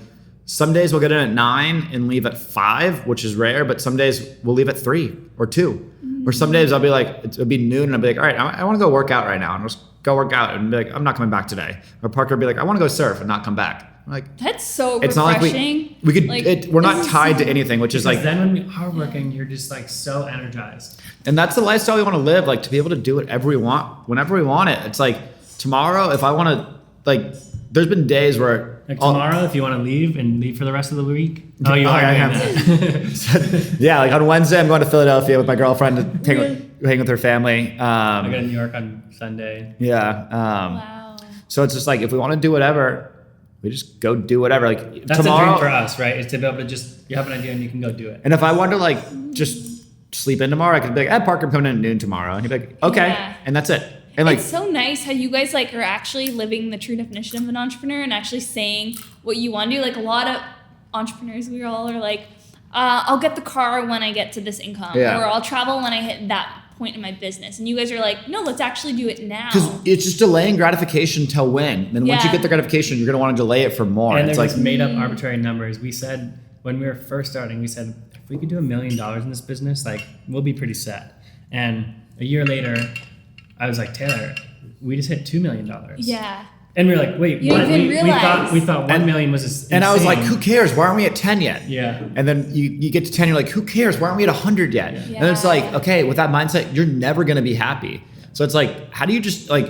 some days we'll get in at 9 and leave at 5, which is rare, but some days we'll leave at 3 or 2. Or some days I'll be like, it'll be noon and I'll be like, all right, I want to go work out right now. And I'll just go work out and be like, I'm not coming back today. Or Parker will be like, I want to go surf and not come back. I'm like, that's so it's refreshing. not like we could, we're not tied to anything, which is like, then when we are working, you're just like so energized. and that's the lifestyle we want to live, like to be able to do whatever we want, whenever we want it. It's like tomorrow, if I want to, like, there's been days where like tomorrow, if you want to leave and leave for the rest of the week. Oh, you Oh, are yeah, doing that. yeah, like on Wednesday, I'm going to Philadelphia with my girlfriend to hang with her family. I go to New York on Sunday. Yeah. Wow. So it's just like, if we want to do whatever, we just go do whatever. Like That's tomorrow, a dream for us, right? Is to be able to just, you have an idea and you can go do it. and if I wanted to like just sleep in tomorrow, I could be like, Parker, I'm coming in at noon tomorrow. And he'd be like, okay. Yeah. And that's it. And like, It's so nice how you guys like are actually living the true definition of an entrepreneur and actually saying what you want to do. Like a lot of entrepreneurs, we all are like, I'll get the car when I get to this income, Yeah. or I'll travel when I hit that point in my business. And you guys are like, no, let's actually do it now. because it's just delaying gratification till when. Then once you Yeah. get the gratification, you're going to want to delay it for more. And It's they're like, just made up arbitrary numbers. We said, when we were first starting, we said, if we could do $1 million in this business, like we'll be pretty set. And a year later, I was like, Taylor, we just hit $2 million. Yeah. And we were like, wait, You what? didn't We realize. thought 1 million was insane. and I was like, who cares? Why aren't we at 10 yet? Yeah. And then you get to 10, you're like, who cares? Why aren't we at 100 yet? Yeah. And it's like, okay, with that mindset, you're never going to be happy. So it's like, how do you just like,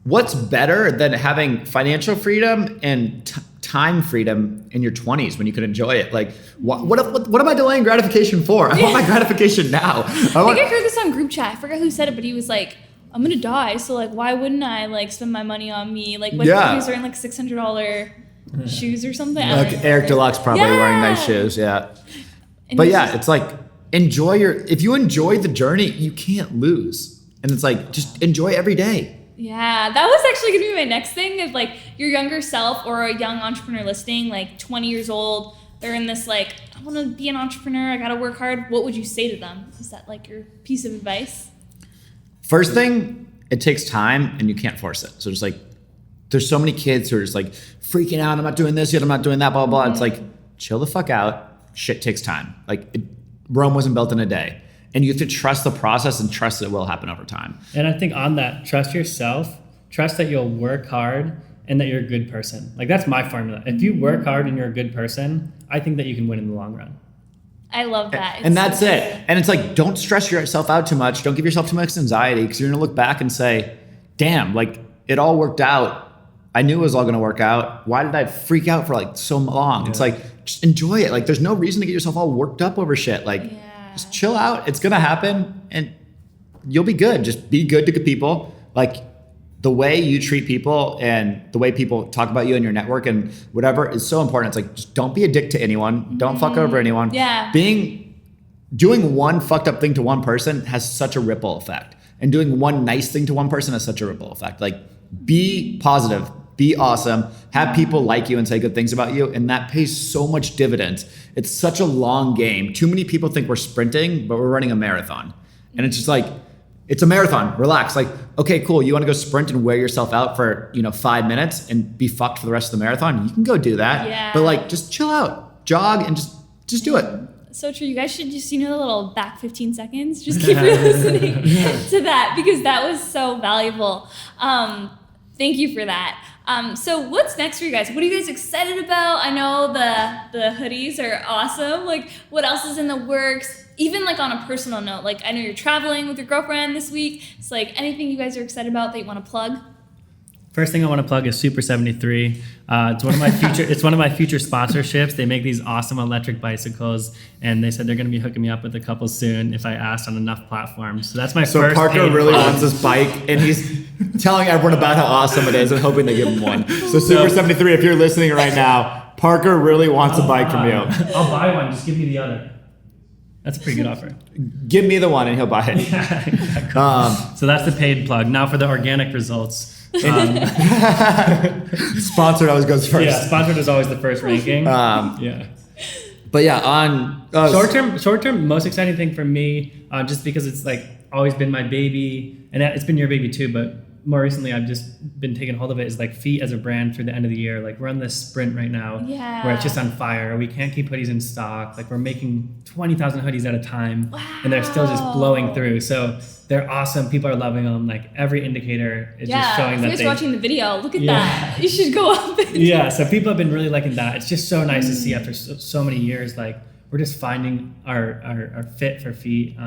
what's better than having financial freedom and time freedom in your 20s when you can enjoy it? Like, what am I delaying gratification for? I want my gratification now. I think I heard this on group chat. I forgot who said it, but he was like, I'm gonna die, so like, why wouldn't I like spend my money on me? Like, when Yeah. he was wearing like $600 shoes or something. I Like don't know. Eric Deluxe probably Yeah. wearing nice shoes. Yeah. And But he's yeah, just- it's like, if you enjoy the journey, you can't lose. And it's like, just enjoy every day. Yeah, that was actually gonna be my next thing. If like your younger self or a young entrepreneur listening, like 20 years old, they're in this like, I want to be an entrepreneur, I gotta work hard. What would you say to them? Is that like your piece of advice? First thing, it takes time and you can't force it. So just like, there's so many kids who are just like freaking out. I'm not doing this yet. I'm not doing that, blah, blah, blah. It's like, chill the fuck out. Shit takes time. Like Rome wasn't built in a day. And you have to trust the process and trust that it will happen over time. And I think on that, trust yourself, trust that you'll work hard and that you're a good person. Like that's my formula. If you work hard and you're a good person, I think that you can win in the long run. I love that. And It's that's so it. true. And it's like, don't stress yourself out too much. Don't give yourself too much anxiety because you're going to look back and say, damn, like it all worked out. I knew it was all going to work out. Why did I freak out for like so long? Yeah. It's like, just enjoy it. Like there's no reason to get yourself all worked up over shit. Like Yeah. just chill out. It's going to happen and you'll be good. Just be good to people. Like the way you treat people and the way people talk about you in your network and whatever is so important. It's like, just don't be a dick to anyone. Don't fuck over anyone. Yeah. Doing one fucked up thing to one person has such a ripple effect. And doing one nice thing to one person has such a ripple effect. Like be positive, be awesome, have people like you and say good things about you. And that pays so much dividends. It's such a long game. Too many people think we're sprinting, but we're running a marathon. And it's just like, it's a marathon, relax. Like, okay, cool. You want to go sprint and wear yourself out for, 5 minutes and be fucked for the rest of the marathon? You can go do that. Yeah. But like, just chill out, jog and just do it. So true. You guys should just, the little back 15 seconds. Just keep listening to that because that was so valuable. Thank you for that. So what's next for you guys? What are you guys excited about? I know the hoodies are awesome. Like what else is in the works? Even like on a personal note, like I know you're traveling with your girlfriend this week. It's like anything you guys are excited about that you want to plug? First thing I want to plug is Super 73. It's one of my future sponsorships. They make these awesome electric bicycles, and they said they're going to be hooking me up with a couple soon if I asked on enough platforms. So that's my So first. Parker paid really plug. wants this bike, and he's telling everyone about how awesome it is and hoping they give him one. So Super 73, if you're listening right now, Parker really wants a bike from you. I'll buy one. Just give me the other. That's a pretty good offer. Give me the one and he'll buy it. Yeah, exactly. So that's the paid plug. Now for the organic results. Sponsored always goes first. Yeah, sponsored is always the first ranking. Yeah. But yeah, on Short term, most exciting thing for me, just because it's like always been my baby, and it's been your baby too. But more recently I've just been taking hold of it is like FEAT as a brand through the end of the year. Like we're on this sprint right now where it's just on fire. We can't keep hoodies in stock. Like we're making 20,000 hoodies at a time and they're still just blowing through. So they're awesome. People are loving them. Like every indicator is just showing that. If you're watching the video, look at that. You should go up. So people have been really liking that. It's just so nice to see after so many years, like we're just finding our fit for FEAT.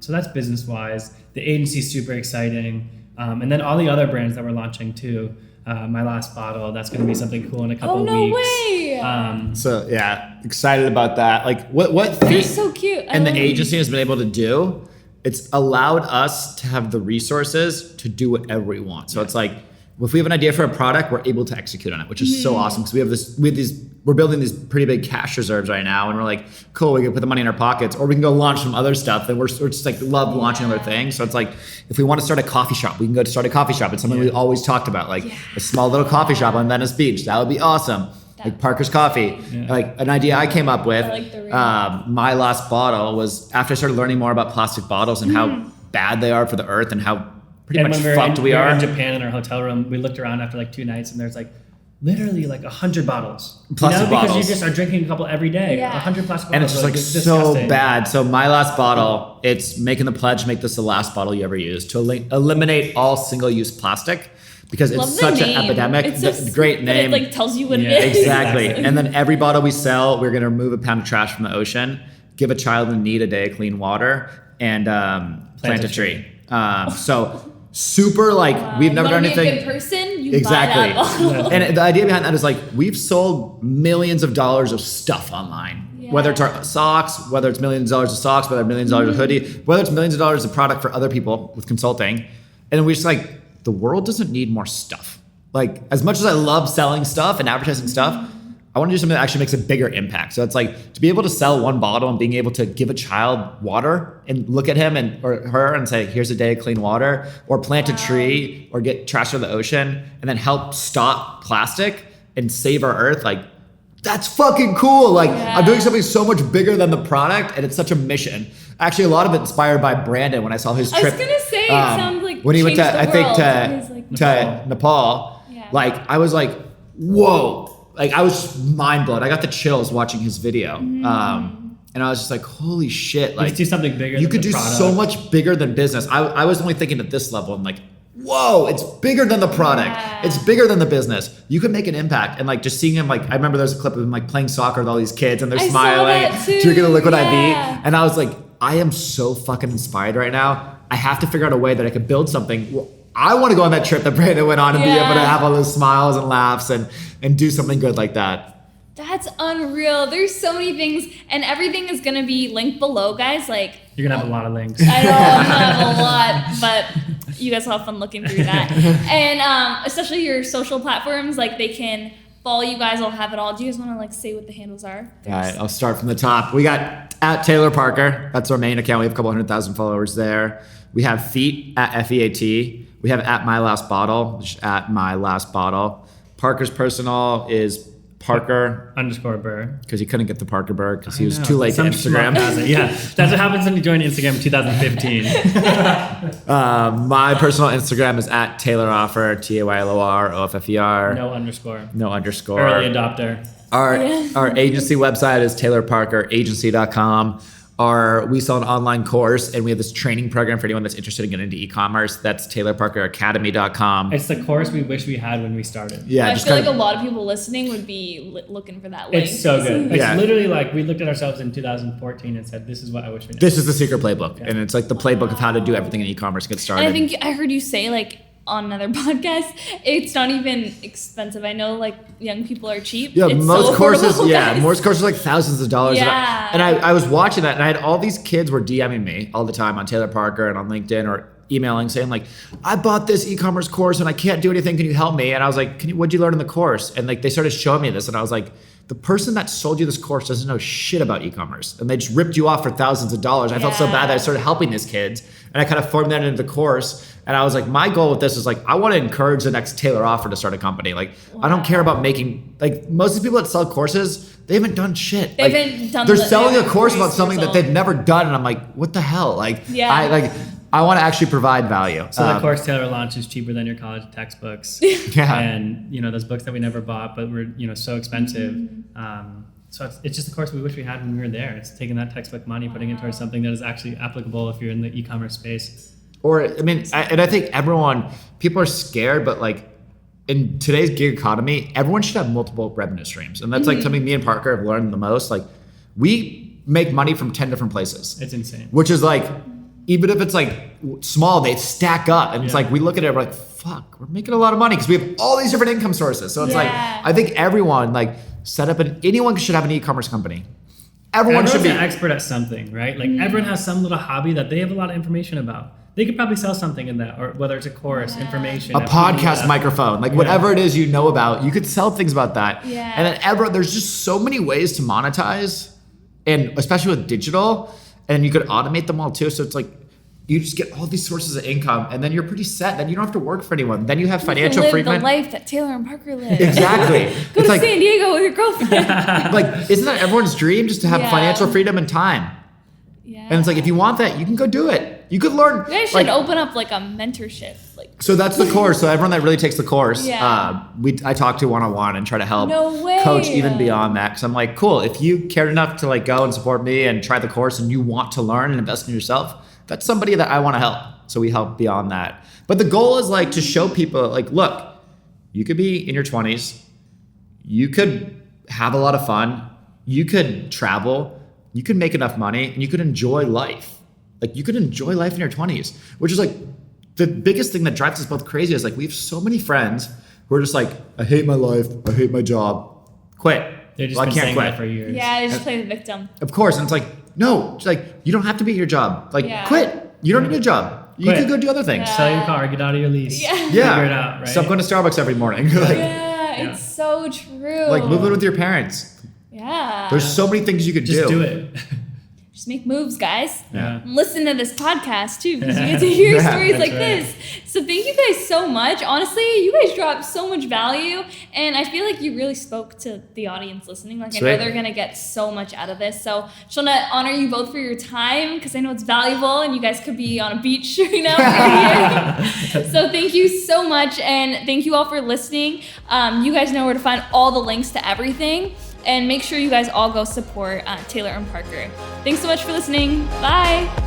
So that's business wise. The agency's super exciting. And then all the other brands that we're launching too. My Last Bottle, that's going to be something cool in a couple of weeks. Way. So yeah, excited about that. Like what They're FEAT so cute. and the agency has been able to do, it's allowed us to have the resources to do whatever we want. So it's like, if we have an idea for a product, we're able to execute on it, which is so awesome because we're building these pretty big cash reserves right now, and we're like, cool, we can put the money in our pockets, or we can go launch some other stuff. And we're just like love launching other things. So it's like, if we want to start a coffee shop, we can go to start a coffee shop. It's something we always talked about, like a small little coffee shop on Venice Beach. That would be awesome. Like Parker's Coffee, like an idea I came up with. My Last Bottle was after I started learning more about plastic bottles and how bad they are for the earth and how pretty much fucked we are. In Japan in our hotel room, we looked around after like 2 nights and there's like literally like 100 bottles. Plastic bottles. Because you just are drinking a couple every day. 100 plastic bottles. And it's just like so bad. So My Last Bottle, it's making the pledge to make this the last bottle you ever use, to eliminate all single-use plastic. Because it's such an epidemic. It's great name. It like tells you what it is. Exactly. And then every bottle we sell, we're going to remove a pound of trash from the ocean, give a child in need a day of clean water, and plant a tree. So super like we've never done anything. Be a good person, you buy that bottle. And the idea behind that is like we've sold millions of dollars of stuff online. Whether it's our socks, whether it's millions of dollars of socks, whether it's millions of dollars of hoodie, whether it's millions of dollars of product for other people with consulting. And we just like, the world doesn't need more stuff. Like, as much as I love selling stuff and advertising stuff, I want to do something that actually makes a bigger impact. So it's like to be able to sell one bottle and being able to give a child water and look at him or her and say, here's a day of clean water, or plant a tree or get trash out of the ocean and then help stop plastic and save our earth. Like, that's fucking cool. Like I'm doing something so much bigger than the product and it's such a mission. Actually, a lot of it inspired by Brandon when I saw his trip. I was going to say, it sounds like when he went to, I think to Nepal. Like I was like, whoa. Like I was mind blown. I got the chills watching his video. And I was just like, holy shit. Like you could do something bigger you could do so much bigger than business. I was only thinking at this level. I'm like, whoa, it's bigger than the product. It's bigger than the business. You can make an impact. And like just seeing him, like I remember there's a clip of him like playing soccer with all these kids and they're smiling, drinking the liquid IV. And I was like, I am so fucking inspired right now. I have to figure out a way that I could build something. I want to go on that trip that Brandon went on and be able to have all those smiles and laughs and do something good like that. That's unreal. There's so many things, and everything is going to be linked below, guys. Like you're going to have a lot of links. I know I'm going to have a lot, but you guys will have fun looking through that. And especially your social platforms, like they can follow you guys. I'll have it all. Do you guys want to like say what the handles are? All right, I'll start from the top. We got at Taylor Parker. That's our main account. We have a couple 100,000 followers there. We have FEAT at FEAT. We have at My Last Bottle, which is at My Last Bottle. Parker's personal is Parker _Burr, because he couldn't get the Parker Burr because he was too late to Instagram. That's what happens when you join Instagram in 2015. My personal Instagram is at Taylor Offer, TAYLOR OFFER. No underscore. No underscore. Early adopter. Our agency website is taylorparkeragency.com. We sell an online course and we have this training program for anyone that's interested in getting into e-commerce. That's taylorparkeracademy.com. It's the course we wish we had when we started. Yeah, I feel like a lot of people listening would be looking for that link. It's so good. It's literally like we looked at ourselves in 2014 and said, this is what I wish we knew. This is the secret playbook. And it's like the playbook of how to do everything in e-commerce, get started. And I think I heard you say like on another podcast, it's not even expensive. I know like young people are cheap. Yeah, it's most so courses, guys. most courses are like thousands of dollars. Yeah. And I was watching that and I had all these kids were DMing me all the time on Taylor Parker and on LinkedIn or emailing saying like, I bought this e-commerce course and I can't do anything. Can you help me? And I was like, what'd you learn in the course? And like, they started showing me this and I was like, the person that sold you this course doesn't know shit about e-commerce and they just ripped you off for thousands of dollars. I felt so bad that I started helping these kids and I kind of formed that into the course. And I was like, my goal with this is like, I want to encourage the next Taylor Offer to start a company. Like, I don't care about making, like most of the people that sell courses, they haven't done shit. They're selling a course about something that they've never done. And I'm like, what the hell? Like, I want to actually provide value. So the course Taylor launched is cheaper than your college textbooks. Yeah. And, those books that we never bought, but were, so expensive. So it's just a course we wish we had when we were there. It's taking that textbook money, putting it towards something that is actually applicable if you're in the e-commerce space. I think people are scared, but like in today's gig economy, everyone should have multiple revenue streams. And that's like something me and Parker have learned the most. Like we make money from 10 different places. It's insane. Which is like, even if it's like small, they stack up. And it's like, we look at it, we're like, fuck, we're making a lot of money because we have all these different income sources. So it's like, I think everyone like anyone should have an e-commerce company. Everyone should be an expert at something, right? Like everyone has some little hobby that they have a lot of information about. They could probably sell something in that, or whether it's a course, information, a podcast microphone, like whatever it is you know about, you could sell things about that. Yeah. And then there's just so many ways to monetize, and especially with digital, and you could automate them all too. So it's like you just get all these sources of income, and then you're pretty set. Then you don't have to work for anyone. Then you have financial freedom. The life that Taylor and Parker live. Exactly. Go to San Diego with your girlfriend. Like, isn't that everyone's dream, just to have financial freedom and time? Yeah. And it's like, if you want that, you can go do it. You could learn. You guys should open up like a mentorship. So that's the course. So everyone that really takes the course, Yeah. I talk to one-on-one and try to help No way. coach even beyond that. Because I'm like, cool, if you cared enough to like go and support me and try the course and you want to learn and invest in yourself, that's somebody that I want to help. So we help beyond that. But the goal is like to show people like, look, you could be in your 20s. You could have a lot of fun. You could travel. You could make enough money and you could enjoy life. Like you could enjoy life in your 20s, which is like the biggest thing that drives us both crazy is like we have so many friends who are just like, I hate my life. I hate my job. Quit. They've just been saying that for years. Yeah, they just play the victim. Of course. And it's like, no, it's like you don't have to be at your job. Like quit. You don't need a job. You could go do other things. Sell your car, get out of your lease. Yeah. Figure it out, right? Stop going to Starbucks every morning. It's so true. Like move in with your parents. Yeah. There's so many things you could just do it. Just make moves, guys. Yeah. And listen to this podcast too, because you get to hear stories like this. So thank you guys so much. Honestly, you guys dropped so much value, and I feel like you really spoke to the audience listening. Like Sweet. I know they're gonna get so much out of this. So just want to honor you both for your time, because I know it's valuable, and you guys could be on a beach right now. So thank you so much, and thank you all for listening. You guys know where to find all the links to everything. And make sure you guys all go support Taylor and Parker. Thanks so much for listening. Bye.